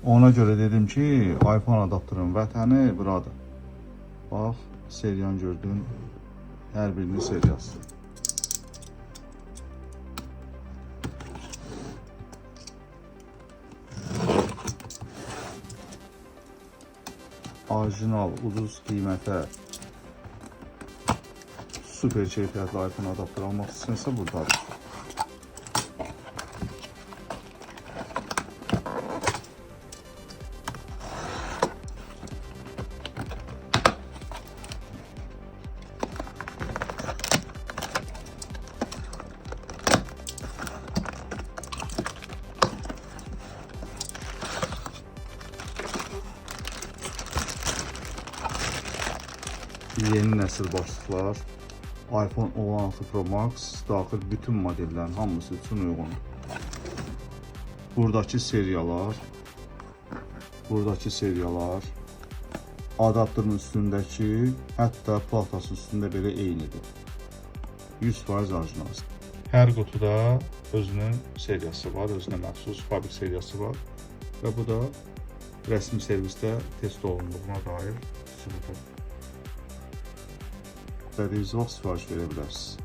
Ona görə dedim ki, iPhone adaptörün vətəni buradır. Bax, seriyanı gördün. Hər birinin seriyası. Orijinal, ucuz qiymətə super keyfiyyətli iPhone adaptör almaq istəyirsə buradadır. Yeni nəsil başlıqlar, iPhone 16 Pro Max daxil bütün modellərin hamısı üçün uyğundur. Buradakı seriyalar, adaptörün üstündəki, hətta platası üstündə belə eynidir. 100% orijinal. Hər qutuda özünün seriyası var, özünə məxsus fabrik seriyası var və bu da rəsmi servisdə test olunduğuna dair sübutu. İstədiyiniz vaxt sifariş verə bilərsiniz.